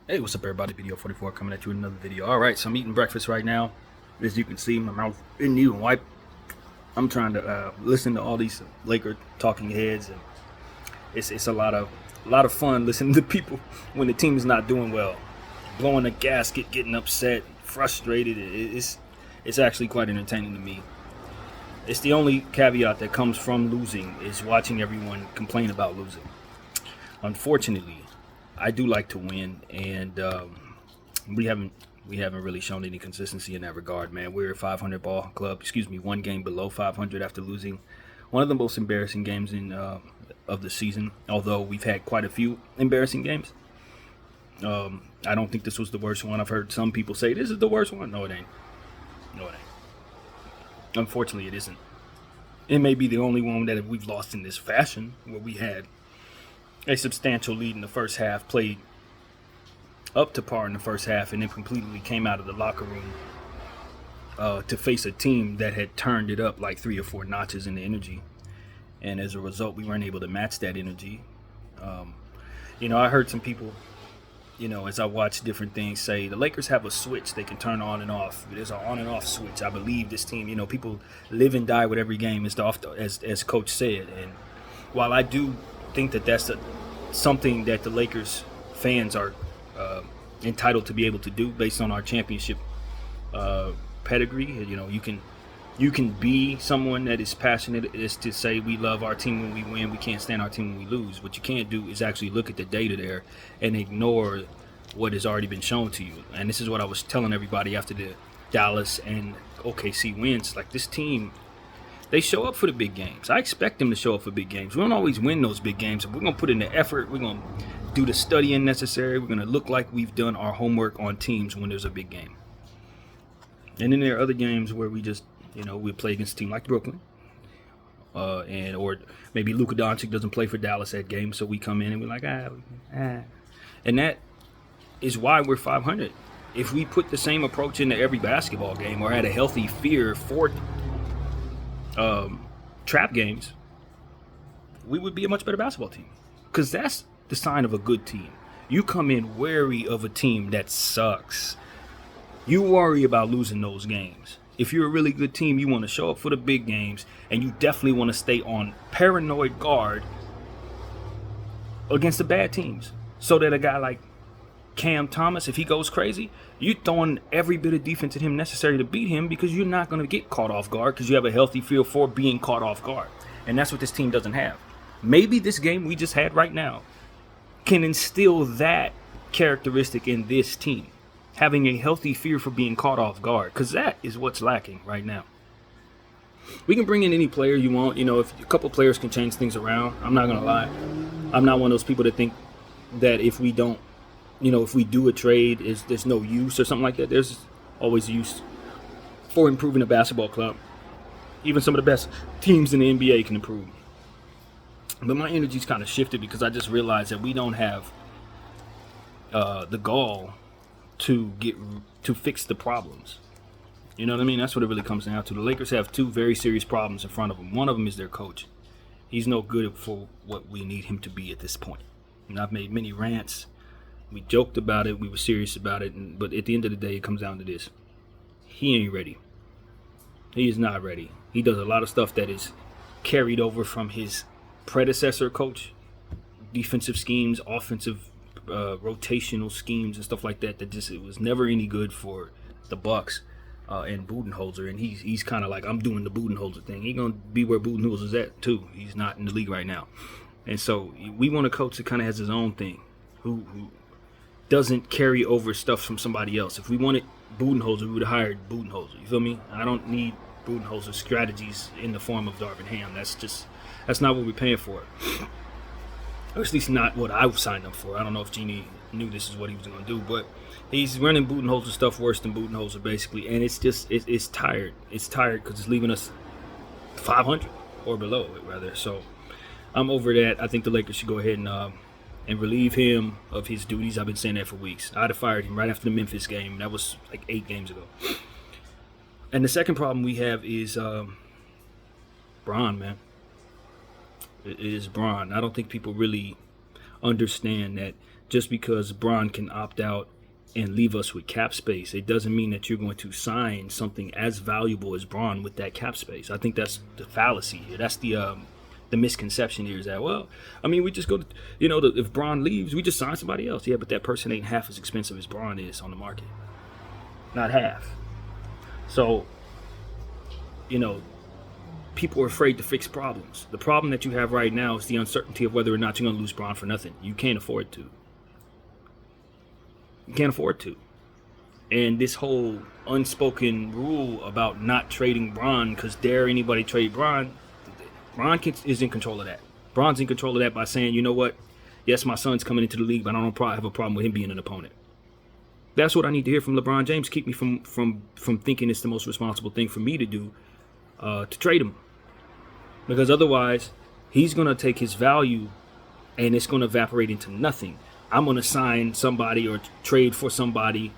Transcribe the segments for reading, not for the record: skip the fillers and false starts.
Hey, what's up, everybody? Video 44 coming at you with another video. All right, so I'm eating breakfast right now. As you can see, my mouth isn't even wiped. I'm trying to listen to all these Laker talking heads, and it's a lot of fun listening to people when the team is not doing well, blowing a gasket, getting upset, frustrated. It's actually quite entertaining to me. It's the only caveat that comes from losing is watching everyone complain about losing. Unfortunately, I do like to win, and we haven't we haven't really shown any consistency in that regard, man. We're a 500 ball club. Excuse me, one game below 500 after losing one of the most embarrassing games in of the season. Although we've had quite a few embarrassing games, I don't think this was the worst one. I've heard some people say this is the worst one. No, it ain't. No, it ain't. Unfortunately, it isn't. It may be the only one that we've lost in this fashion, where we had a substantial lead in the first half, played up to par in the first half, and then completely came out of the locker room to face a team that had turned it up like 3 or 4 notches in the energy. And as a result, we weren't able to match that energy. Um, I heard some people, as I watch different things, say the Lakers have a switch they can turn on and off. There's an on and off switch. I believe this team, people live and die with every game, as Coach said. And while I do think that that's something that the Lakers fans are entitled to be able to do based on our championship pedigree. You can be someone that is passionate is to say we love our team when we win, we can't stand our team when we lose. What you can't do is actually look at the data there and ignore what has already been shown to you. And this is what I was telling everybody after the Dallas and OKC wins. Like, this team, they show up for the big games. I expect them to show up for big games. We don't always win those big games. We're going to put in the effort. We're going to do the studying necessary. We're going to look like we've done our homework on teams when there's a big game. And then there are other games where we just, we play against a team like Brooklyn. Or maybe Luka Doncic doesn't play for Dallas that game, so we come in and we're like, And that is why we're 500. If we put the same approach into every basketball game or had a healthy fear for trap games, we would be a much better basketball team. Because that's the sign of a good team. You come in wary of a team that sucks. You worry about losing those games. If you're a really good team, you want to show up for the big games, and you definitely want to stay on paranoid guard against the bad teams. So that a guy like Cam Thomas, if he goes crazy, you're throwing every bit of defense at him necessary to beat him, because you're not going to get caught off guard because you have a healthy feel for being caught off guard. And that's what this team doesn't have. Maybe this game we just had right now can instill that characteristic in this team. Having a healthy fear for being caught off guard, because that is what's lacking right now. We can bring in any player you want. If a couple players can change things around, I'm not going to lie. I'm not one of those people that think that if we don't, if we do a trade, there's no use or something like that. There's always use for improving a basketball club. Even some of the best teams in the NBA can improve. But my energy's kind of shifted because I just realized that we don't have the gall to fix the problems. You know what I mean? That's what it really comes down to. The Lakers have 2 very serious problems in front of them. One of them is their coach. He's no good for what we need him to be at this point. And I've made many rants. We joked about it. We were serious about it. But at the end of the day, it comes down to this. He ain't ready. He is not ready. He does a lot of stuff that is carried over from his predecessor coach. Defensive schemes, offensive rotational schemes and stuff like that. It was never any good for the Bucks and Budenholzer. And he's kind of like, I'm doing the Budenholzer thing. He's gonna be where Budenholzer's at too. He's not in the league right now. And so we want a coach that kind of has his own thing, who doesn't carry over stuff from somebody else. If we wanted Budenholzer, we would have hired Budenholzer. You feel me? I don't need Budenholzer's strategies in the form of Darvin Ham. That's not what we're paying for. Or at least not what I signed up for. I don't know if Genie knew this is what he was going to do, but he's running Budenholzer stuff worse than Budenholzer, basically. And it's just, it's tired. It's tired because it's leaving us 500 or below it, rather. So I'm over that. I think the Lakers should go ahead and relieve him of his duties. I've been saying that for weeks. I'd have fired him right after the Memphis game. That was like 8 games ago. And the second problem we have is Bron, man. It is Bron. I don't think people really understand that just because Bron can opt out and leave us with cap space, it doesn't mean that you're going to sign something as valuable as Bron with that cap space. I think that's the fallacy here. That's the misconception here is that, well, I mean, we just go to, if Bron leaves, we just sign somebody else. Yeah, but that person ain't half as expensive as Bron is on the market. Not half. So, people are afraid to fix problems. The problem that you have right now is the uncertainty of whether or not you're going to lose Bron for nothing. You can't afford to. You can't afford to. And this whole unspoken rule about not trading Bron, because dare anybody trade Bron, is in control of that. Bron's in control of that by saying, you know what? Yes, my son's coming into the league, but I don't have a problem with him being an opponent. That's what I need to hear from LeBron James. Keep me from thinking it's the most responsible thing for me to do, to trade him. Because otherwise, he's going to take his value and it's going to evaporate into nothing. I'm going to sign somebody or trade for somebody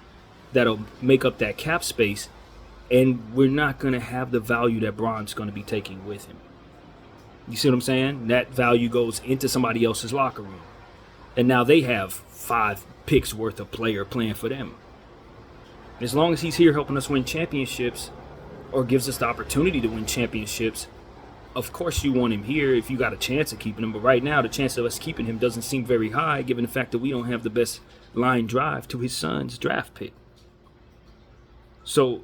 that'll make up that cap space, and we're not going to have the value that Bron's going to be taking with him. You see what I'm saying? That value goes into somebody else's locker room. And now they have 5 picks worth of player playing for them. As long as he's here helping us win championships or gives us the opportunity to win championships, of course you want him here if you got a chance of keeping him. But right now, the chance of us keeping him doesn't seem very high, given the fact that we don't have the best line drive to his son's draft pick. So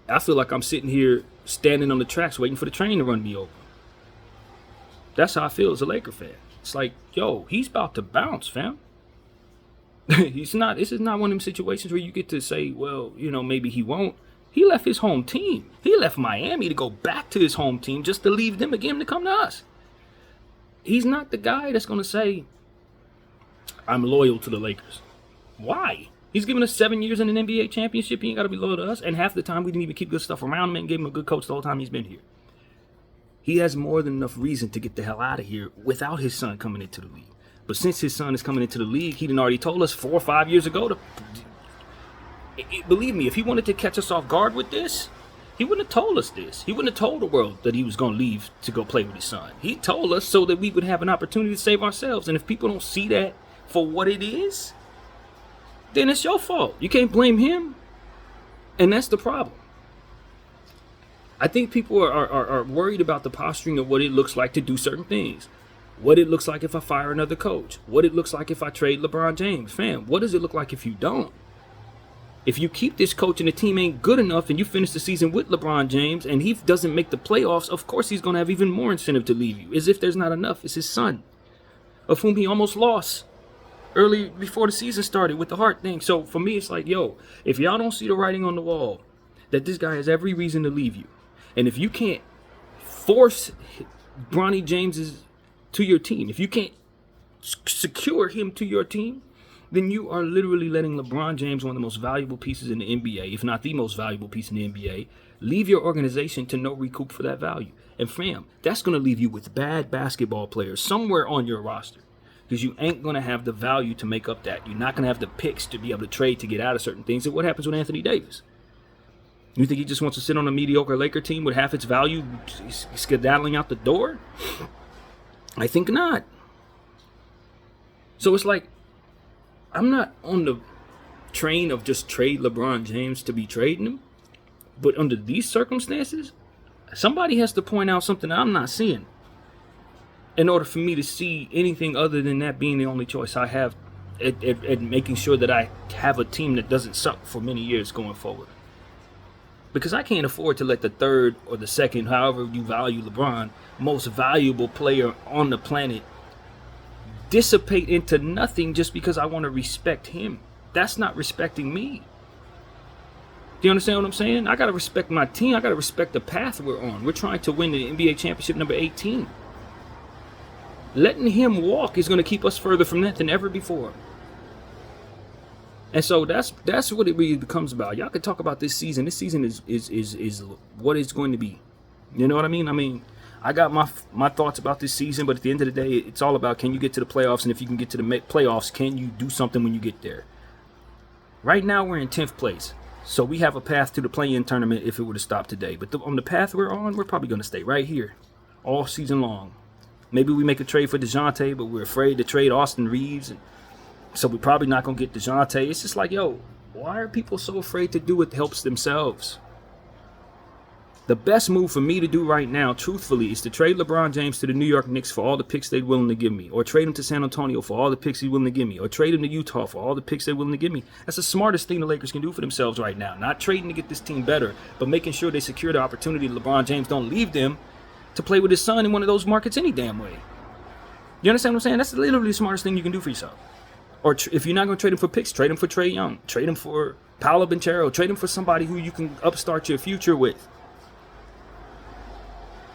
I feel like I'm sitting here standing on the tracks waiting for the train to run me over. That's how I feel as a Laker fan. It's like, yo, he's about to bounce, fam. This is not one of them situations where you get to say, well, maybe he won't. He left his home team. He left Miami to go back to his home team just to leave them again to come to us. He's not the guy that's going to say, I'm loyal to the Lakers. Why? He's given us 7 years in an NBA championship. He ain't got to be loyal to us. And half the time we didn't even keep good stuff around him and gave him a good coach the whole time he's been here. He has more than enough reason to get the hell out of here without his son coming into the league. But since his son is coming into the league, he done already told us 4 or 5 years ago to... Believe me, if he wanted to catch us off guard with this, he wouldn't have told us this. He wouldn't have told the world that he was going to leave to go play with his son. He told us so that we would have an opportunity to save ourselves. And if people don't see that for what it is, then it's your fault. You can't blame him. And that's the problem. I think people are worried about the posturing of what it looks like to do certain things. What it looks like if I fire another coach. What it looks like if I trade LeBron James. Fam, what does it look like if you don't? If you keep this coach and the team ain't good enough and you finish the season with LeBron James and he doesn't make the playoffs, of course he's going to have even more incentive to leave you. As if there's not enough. It's his son, of whom he almost lost early before the season started with the heart thing. So for me, it's like, yo, if y'all don't see the writing on the wall that this guy has every reason to leave you, and if you can't force Bronny James to your team, if you can't secure him to your team, then you are literally letting LeBron James, one of the most valuable pieces in the NBA, if not the most valuable piece in the NBA, leave your organization to no recoup for that value. And fam, that's going to leave you with bad basketball players somewhere on your roster, because you ain't going to have the value to make up that. You're not going to have the picks to be able to trade to get out of certain things. And what happens with Anthony Davis? You think he just wants to sit on a mediocre Laker team with half its value skedaddling out the door? I think not. So it's like, I'm not on the train of just trade LeBron James to be trading him. But under these circumstances, somebody has to point out something that I'm not seeing in order for me to see anything other than that being the only choice I have at making sure that I have a team that doesn't suck for many years going forward. Because I can't afford to let the third or the second, however you value LeBron, most valuable player on the planet, dissipate into nothing just because I want to respect him. That's not respecting me. Do you understand what I'm saying? I got to respect my team. I got to respect the path we're on. We're trying to win the NBA championship number 18. Letting him walk is going to keep us further from that than ever before. And so that's what it really becomes about. Y'all can talk about this season. This season is what it's going to be. You know what I mean? I mean, I got my thoughts about this season, but at the end of the day, it's all about, can you get to the playoffs? And if you can get to the playoffs, can you do something when you get there? Right now, we're in 10th place. So we have a path to the play-in tournament if it were to stop today. But on the path we're on, we're probably going to stay right here all season long. Maybe we make a trade for DeJounte, but we're afraid to trade Austin Reeves. And So we're probably not going to get DeJounte. It's just like, yo, why are people so afraid to do what helps themselves? The best move for me to do right now, truthfully, is to trade LeBron James to the New York Knicks for all the picks they're willing to give me. Or trade him to San Antonio for all the picks he's willing to give me. Or trade him to Utah for all the picks they're willing to give me. That's the smartest thing the Lakers can do for themselves right now. Not trading to get this team better, but making sure they secure the opportunity that LeBron James don't leave them to play with his son in one of those markets any damn way. You understand what I'm saying? That's literally the smartest thing you can do for yourself. Or if you're not going to trade him for picks, trade him for Trae Young. Trade him for Paolo Banchero. Trade him for somebody who you can upstart your future with.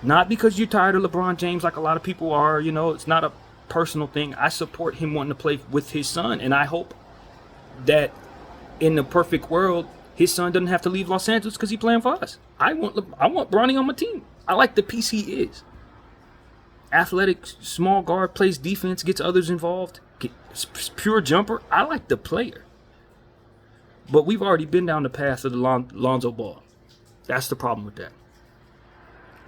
Not because you're tired of LeBron James like a lot of people are, you know, it's not a personal thing. I support him wanting to play with his son, and I hope that in the perfect world, his son doesn't have to leave Los Angeles because he's playing for us. I want Bronny on my team. I like the piece he is. Athletic, small guard, plays defense, gets others involved, pure jumper. I like the player. But we've already been down the path of the Lonzo Ball. That's the problem with that.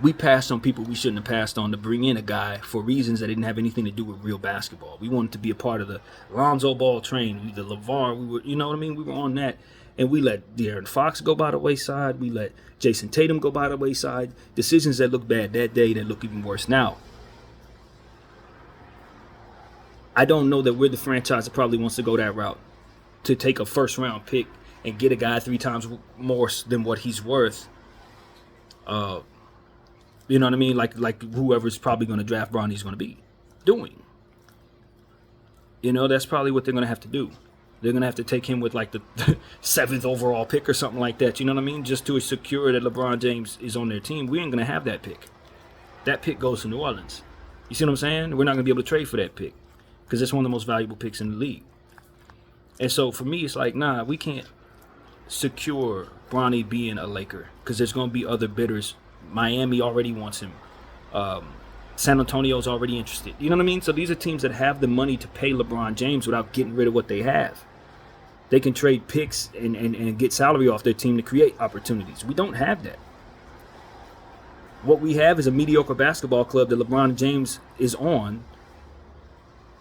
We passed on people we shouldn't have passed on to bring in a guy for reasons that didn't have anything to do with real basketball. We wanted to be a part of the Lonzo Ball train, the LeVar. We were, you know what I mean? We were on that, and we let De'Aaron Fox go by the wayside. We let Jason Tatum go by the wayside. Decisions that looked bad that day that look even worse now. I don't know that we're the franchise that probably wants to go that route, to take a first-round pick and get a guy 3 times more than what he's worth. You know what I mean? Like whoever's probably going to draft Bronny's going to be doing. You know, that's probably what they're going to have to do. They're going to have to take him with like the 7th overall pick or something like that. You know what I mean? Just to secure that LeBron James is on their team. We ain't going to have that pick. That pick goes to New Orleans. You see what I'm saying? We're not going to be able to trade for that pick because it's one of the most valuable picks in the league. And so for me, it's like, nah, we can't secure Bronny being a Laker because there's going to be other bidders. Miami already wants him. San Antonio's already interested. You know what I mean? So these are teams that have the money to pay LeBron James without getting rid of what they have. They can trade picks and get salary off their team to create opportunities. We don't have that. What we have is a mediocre basketball club that LeBron James is on,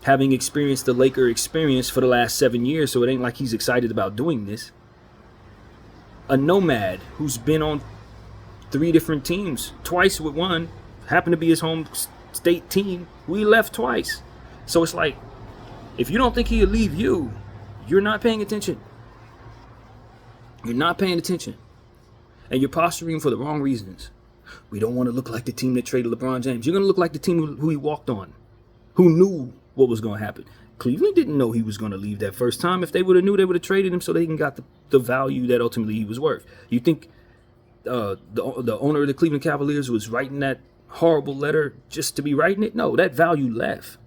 having experienced the Laker experience for the last 7 years, so it ain't like he's excited about doing this. A nomad who's been on 3 different teams, twice with one, happened to be his home state team. We left twice. So it's like, if you don't think he'll leave you, you're not paying attention. You're not paying attention. And you're posturing for the wrong reasons. We don't want to look like the team that traded LeBron James. You're going to look like the team who he walked on, who knew what was going to happen. Cleveland didn't know he was going to leave that first time. If they would have knew, they would have traded him so they can got the value that ultimately he was worth. You think the owner of the Cleveland Cavaliers was writing that horrible letter just to be writing it? No, that value left.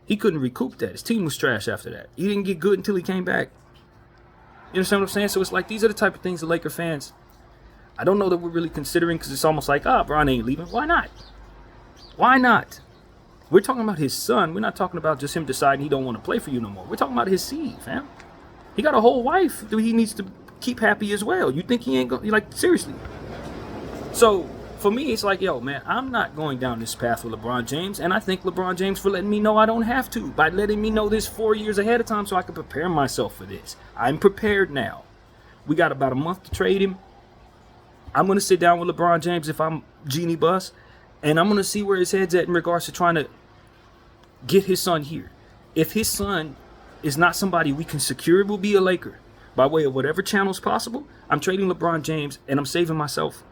He couldn't recoup that. His team was trash after that. He didn't get good until he came back. You understand what I'm saying? So it's like, these are the type of things the Laker fans, I don't know that we're really considering, because it's almost like, Bron ain't leaving. Why not? Why not? We're talking about his son. We're not talking about just him deciding he don't want to play for you no more. We're talking about his seed, fam. He got a whole wife that he needs to keep happy as well. You think he ain't going to, like, seriously. So, for me, it's like, yo, man, I'm not going down this path with LeBron James, and I thank LeBron James for letting me know I don't have to, by letting me know this 4 years ahead of time so I can prepare myself for this. I'm prepared now. We got about a month to trade him. I'm going to sit down with LeBron James if I'm Jeannie Buss, and I'm going to see where his head's at in regards to trying to get his son here. If his son is not somebody we can secure, will be a Laker by way of whatever channels possible, I'm trading LeBron James, and I'm saving myself.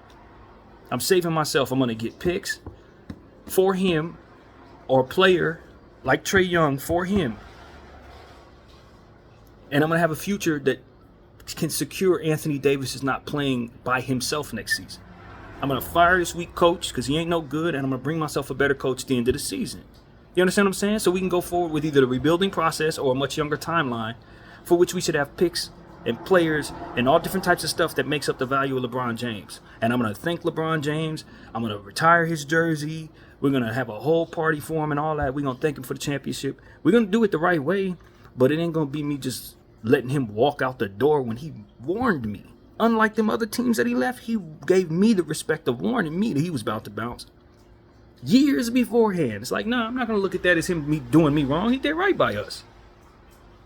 I'm going to get picks for him, or a player like Trae Young for him. And I'm going to have a future that can secure Anthony Davis is not playing by himself next season. I'm going to fire this weak coach because he ain't no good, and I'm going to bring myself a better coach at the end of the season. You understand what I'm saying? So we can go forward with either the rebuilding process or a much younger timeline, for which we should have picks and players and all different types of stuff that makes up the value of LeBron James. And I'm going to thank LeBron James. I'm going to retire his jersey. We're going to have a whole party for him and all that. We're going to thank him for the championship. We're going to do it the right way, but it ain't going to be me just letting him walk out the door when he warned me. Unlike them other teams that he left, he gave me the respect of warning me that he was about to bounce years beforehand. It's like, nah, I'm not going to look at that as him doing me wrong. He did right by us.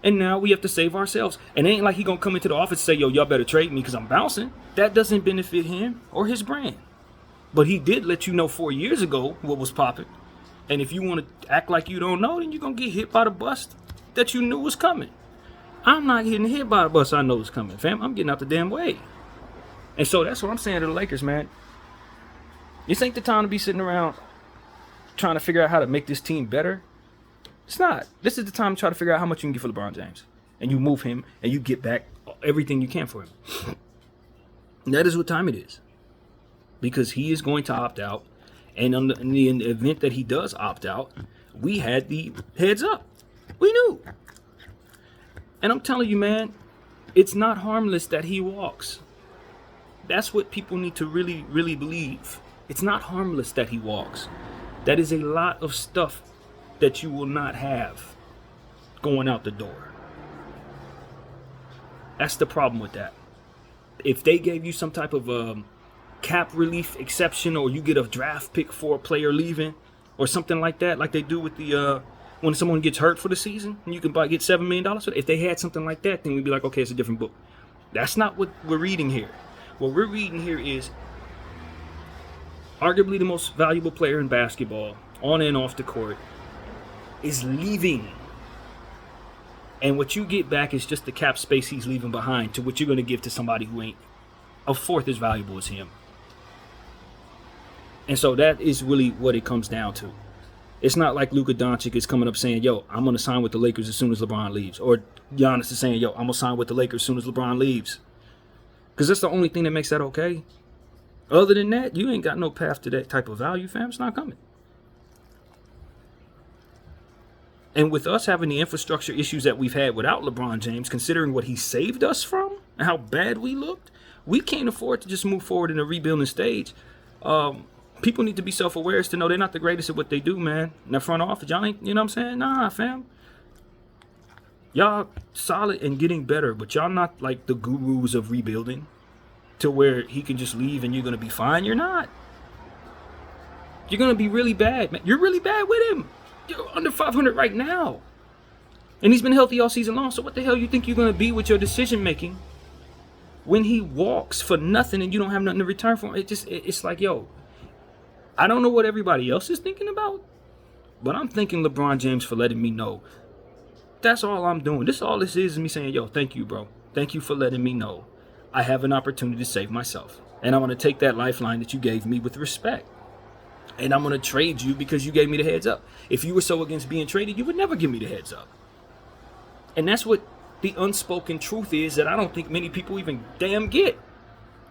And now we have to save ourselves. And it ain't like he gonna come into the office and say, yo, y'all better trade me because I'm bouncing. That doesn't benefit him or his brand. But he did let you know 4 years ago what was popping. And if you want to act like you don't know, then you're gonna get hit by the bus that you knew was coming. I'm not getting hit by the bus I know was coming, fam. I'm getting out the damn way. And so that's what I'm saying to the Lakers, man. This ain't the time to be sitting around trying to figure out how to make this team better. It's not. This is the time to try to figure out how much you can get for LeBron James. And you move him and you get back everything you can for him. And that is what time it is. Because he is going to opt out. And in the event that he does opt out, we had the heads up. We knew. And I'm telling you, man, it's not harmless that he walks. That's what people need to really, really believe. It's not harmless that he walks. That is a lot of stuff that you will not have going out the door. That's the problem with that. If they gave you some type of cap relief exception, or you get a draft pick for a player leaving or something like that, like they do with the when someone gets hurt for the season and you can get $7 million for it. If they had something like that, then we'd be like, okay, it's a different book. That's not what we're reading here. What we're reading here is arguably the most valuable player in basketball, on and off the court, is leaving. And what you get back is just the cap space he's leaving behind to what you're going to give to somebody who ain't a fourth as valuable as him. And so that is really what it comes down to. It's not like Luka Doncic is coming up saying, yo, I'm going to sign with the Lakers as soon as LeBron leaves. Or Giannis is saying, yo, I'm going to sign with the Lakers as soon as LeBron leaves. Because that's the only thing that makes that okay. Other than that, you ain't got no path to that type of value, fam. It's not coming. And with us having the infrastructure issues that we've had without LeBron James, considering what he saved us from and how bad we looked, we can't afford to just move forward in a rebuilding stage. People need to be self-aware as to know they're not the greatest at what they do, man. In the front office, y'all ain't, you know what I'm saying? Nah, fam. Y'all solid and getting better, but y'all not like the gurus of rebuilding to where he can just leave and you're going to be fine. You're not. You're going to be really bad, man. You're really bad with him. You're under 500 right now. And he's been healthy all season long, so what the hell you think you're going to be with your decision-making when he walks for nothing and you don't have nothing to return for him? It's like, yo, I don't know what everybody else is thinking about, but I'm thanking LeBron James for letting me know. That's all I'm doing. All this is me saying, yo, thank you, bro. Thank you for letting me know I have an opportunity to save myself. And I'm going to take that lifeline that you gave me with respect. And I'm going to trade you because you gave me the heads up. If you were so against being traded, you would never give me the heads up. And that's what the unspoken truth is that I don't think many people even damn get.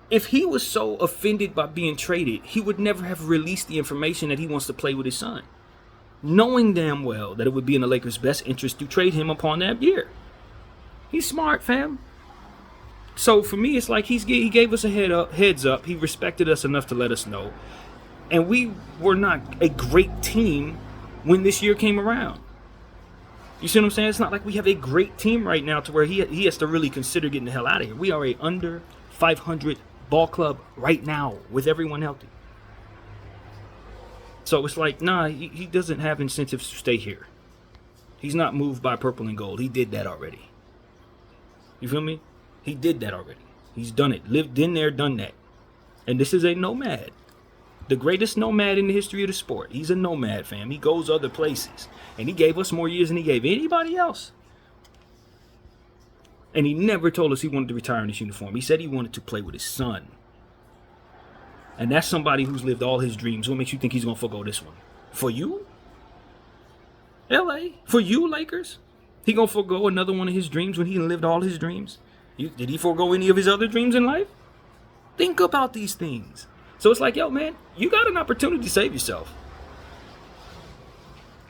If he was so offended by being traded, he would never have released the information that he wants to play with his son, knowing damn well that it would be in the Lakers' best interest to trade him upon that year. He's smart, fam. So for me, it's like he gave us a heads up. He respected us enough to let us know. And we were not a great team when this year came around. You see what I'm saying? It's not like we have a great team right now to where he has to really consider getting the hell out of here. We are a under 500 ball club right now with everyone healthy. So it's like, nah, he doesn't have incentives to stay here. He's not moved by purple and gold. He did that already. You feel me? He did that already. He's done it. Lived in there, done that. And this is a nomad. The greatest nomad in the history of the sport. He's a nomad, fam. He goes other places. And he gave us more years than he gave anybody else. And he never told us he wanted to retire in his uniform. He said he wanted to play with his son. And that's somebody who's lived all his dreams. What makes you think he's going to forgo this one? For you? LA? For you, Lakers? He going to forgo another one of his dreams when he lived all his dreams? Did he forgo any of his other dreams in life? Think about these things. So it's like, yo, man, you got an opportunity to save yourself.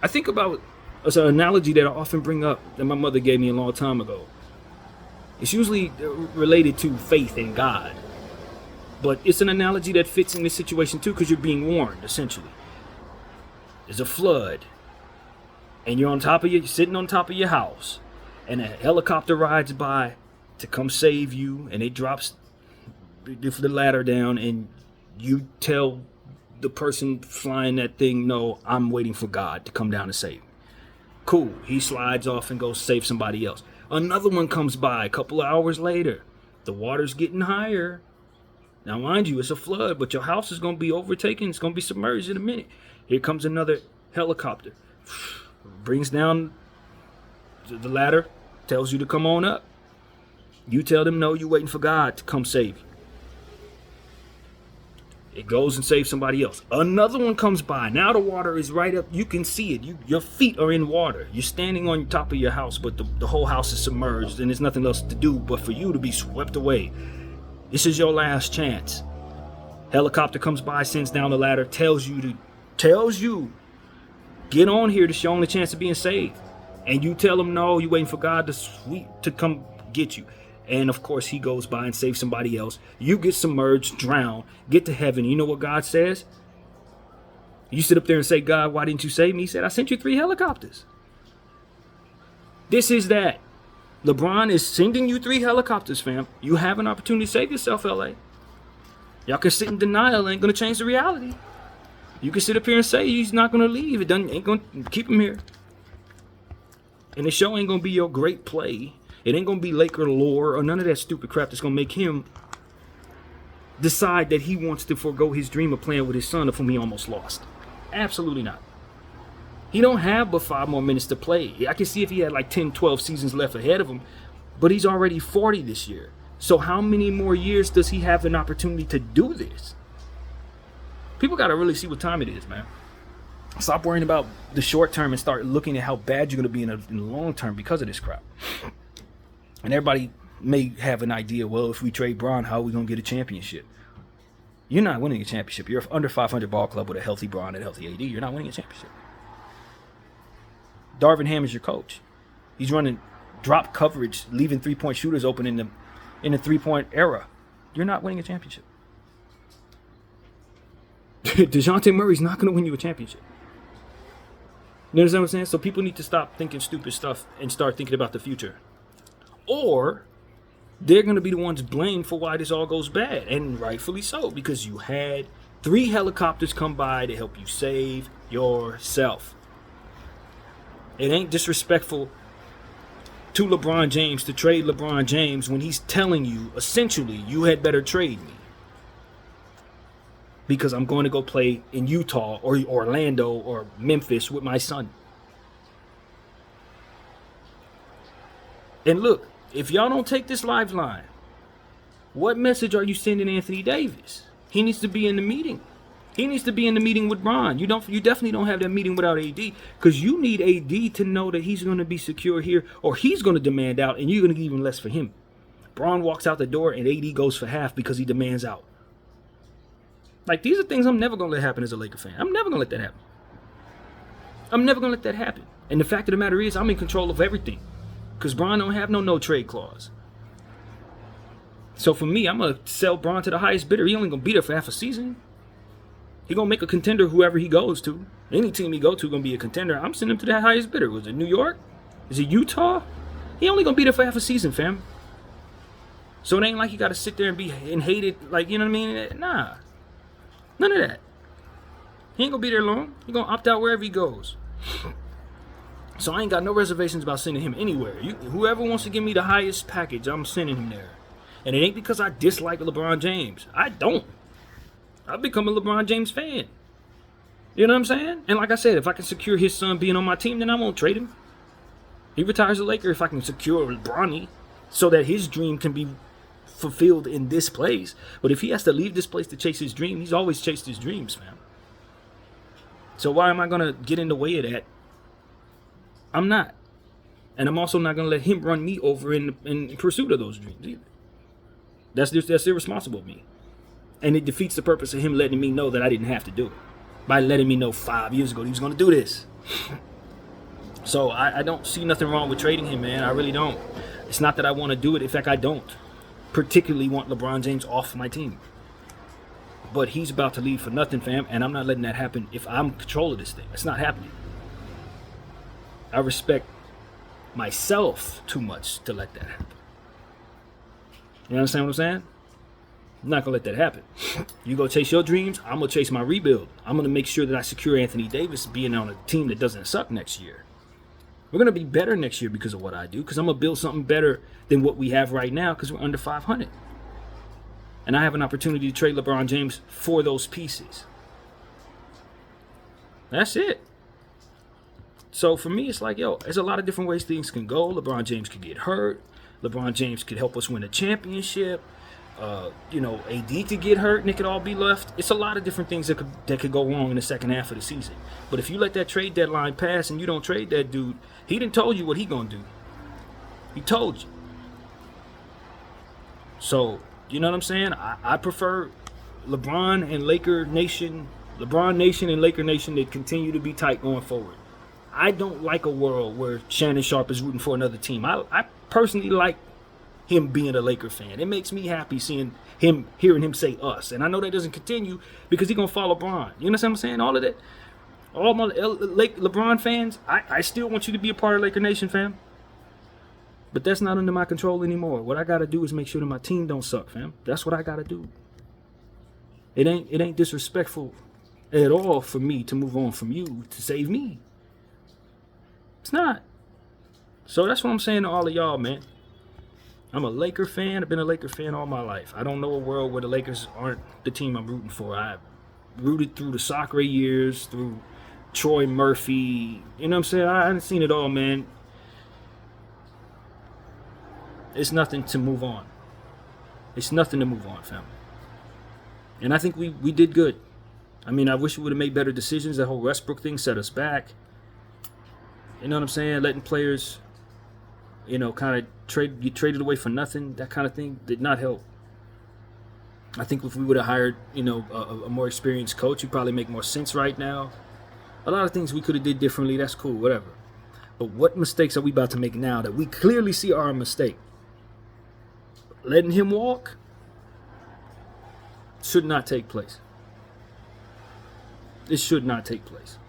I think about an analogy that I often bring up that my mother gave me a long time ago. It's usually related to faith in God. But it's an analogy that fits in this situation too, because you're being warned, essentially. There's a flood, and you're sitting on top of your house, and a helicopter rides by to come save you, and it drops the ladder down, and you tell the person flying that thing, no, I'm waiting for God to come down and save me. Cool. He slides off and goes save somebody else. Another one comes by a couple of hours later. The water's getting higher. Now, mind you, it's a flood, but your house is going to be overtaken. It's going to be submerged in a minute. Here comes another helicopter. Brings down the ladder, tells you to come on up. You tell them no, you're waiting for God to come save you. It goes and saves somebody else. Another one comes by. Now the water is right up. You can see it. Your feet are in water. You're standing on top of your house, but the whole house is submerged and there's nothing else to do but for you to be swept away. This is your last chance. Helicopter comes by, sends down the ladder, tells you, get on here. This is your only chance of being saved. And you tell them no, you're waiting for God to come get you. And of course, he goes by and saves somebody else. You get submerged, drown, get to heaven. You know what God says? You sit up there and say, God, why didn't you save me? He said, I sent you 3 helicopters. This is that. LeBron is sending you 3 helicopters, fam. You have an opportunity to save yourself, LA. Y'all can sit in denial. It ain't going to change the reality. You can sit up here and say he's not going to leave. It ain't going to keep him here. And the show ain't going to be your great play. It ain't going to be Laker lore or none of that stupid crap that's going to make him decide that he wants to forego his dream of playing with his son, of whom he almost lost. Absolutely not. He don't have but 5 more minutes to play. I can see if he had like 10, 12 seasons left ahead of him, but he's already 40 this year. So how many more years does he have an opportunity to do this? People got to really see what time it is, man. Stop worrying about the short term and start looking at how bad you're going to be in the long term because of this crap. And everybody may have an idea, well, if we trade Bron, how are we going to get a championship? You're not winning a championship. You're under 500 ball club with a healthy Bron and a healthy AD. You're not winning a championship. Darvin Ham is your coach. He's running drop coverage, leaving three-point shooters open in the three-point era. You're not winning a championship. DeJounte Murray's not going to win you a championship. You understand what I'm saying? So people need to stop thinking stupid stuff and start thinking about the future. Or they're going to be the ones blamed for why this all goes bad. And rightfully so, because you had 3 helicopters come by to help you save yourself. It ain't disrespectful to LeBron James to trade LeBron James when he's telling you, essentially, you had better trade me. Because I'm going to go play in Utah or Orlando or Memphis with my son. And look, if y'all don't take this lifeline, what message are you sending Anthony Davis? He needs to be in the meeting. He needs to be in the meeting with Bron. You definitely don't have that meeting without AD, because you need AD to know that he's going to be secure here, or he's going to demand out, and you're going to give even less for him. Bron walks out the door, and AD goes for half because he demands out. Like, these are things I'm never going to let happen as a Laker fan. I'm never going to let that happen. I'm never going to let that happen. And the fact of the matter is, I'm in control of everything. Because Bron don't have no trade clause. So for me, I'm going to sell Bron to the highest bidder. He only going to be there for half a season. He going to make a contender whoever he goes to. Any team he go to going to be a contender. I'm sending him to that highest bidder. Was it New York? Is it Utah? He only going to be there for half a season, fam. So it ain't like you got to sit there and be hated. Like, you know what I mean? Nah. None of that. He ain't going to be there long. He going to opt out wherever he goes. So I ain't got no reservations about sending him anywhere. Whoever wants to give me the highest package, I'm sending him there. And it ain't because I dislike LeBron James. I don't. I've become a LeBron James fan. You know what I'm saying? And like I said, if I can secure his son being on my team, then I won't trade him. He retires a Laker if I can secure Bronny so that his dream can be fulfilled in this place. But if he has to leave this place to chase his dream, he's always chased his dreams, man. So why am I going to get in the way of that? I'm not. And I'm also not going to let him run me over in pursuit of those dreams either. That's irresponsible of me. And it defeats the purpose of him letting me know that I didn't have to do it. By letting me know 5 years ago he was going to do this. So I don't see nothing wrong with trading him, man. I really don't. It's not that I want to do it. In fact, I don't particularly want LeBron James off my team. But he's about to leave for nothing, fam. And I'm not letting that happen if I'm in control of this thing. It's not happening. I respect myself too much to let that happen. You understand what I'm saying? I'm not going to let that happen. You go chase your dreams, I'm going to chase my rebuild. I'm going to make sure that I secure Anthony Davis being on a team that doesn't suck next year. We're going to be better next year because of what I do, because I'm going to build something better than what we have right now because we're under 500. And I have an opportunity to trade LeBron James for those pieces. That's it. So for me, it's like, yo, there's a lot of different ways things can go. LeBron James could get hurt. LeBron James could help us win a championship. AD could get hurt and it could all be left. It's a lot of different things that could go wrong in the second half of the season. But if you let that trade deadline pass and you don't trade that dude, he didn't told you what he gonna do. He told you. So, you know what I'm saying? I prefer LeBron and Laker Nation and Laker Nation to continue to be tight going forward. I don't like a world where Shannon Sharpe is rooting for another team. I personally like him being a Laker fan. It makes me happy hearing him say us. And I know that doesn't continue because he's going to follow LeBron. You know what I'm saying? All of that. All my LeBron fans, I still want you to be a part of Laker Nation, fam. But that's not under my control anymore. What I got to do is make sure that my team don't suck, fam. That's what I got to do. It ain't disrespectful at all for me to move on from you to save me. It's not. So that's what I'm saying to all of y'all, man. I'm a Laker fan. I've been a Laker fan all my life. I don't know a world where the Lakers aren't the team I'm rooting for. I rooted through the Sacre years, through Troy Murphy. You know what I'm saying? I haven't seen it all, man. It's nothing to move on. It's nothing to move on, fam. And I think we did good. I mean, I wish we would have made better decisions. That whole Westbrook thing set us back. You know what I'm saying? Letting players, kind of get traded away for nothing, that kind of thing did not help. I think if we would have hired, a more experienced coach, it'd probably make more sense right now. A lot of things we could have did differently. That's cool, whatever. But what mistakes are we about to make now that we clearly see are a mistake? Letting him walk should not take place. It should not take place.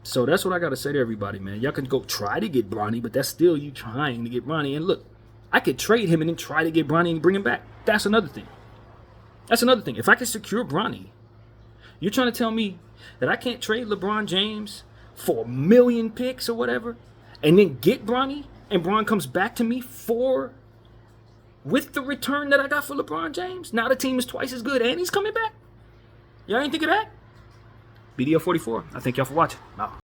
So that's what I got to say to everybody, man. Y'all can go try to get Bronny, but that's still you trying to get Bronny. And look, I could trade him and then try to get Bronny and bring him back. That's another thing. If I can secure Bronny, you're trying to tell me that I can't trade LeBron James for 1 million picks or whatever and then get Bronny and Bron comes back to me with the return that I got for LeBron James? Now the team is twice as good and he's coming back? Y'all ain't think of that? BDL 44. I thank y'all for watching. Wow.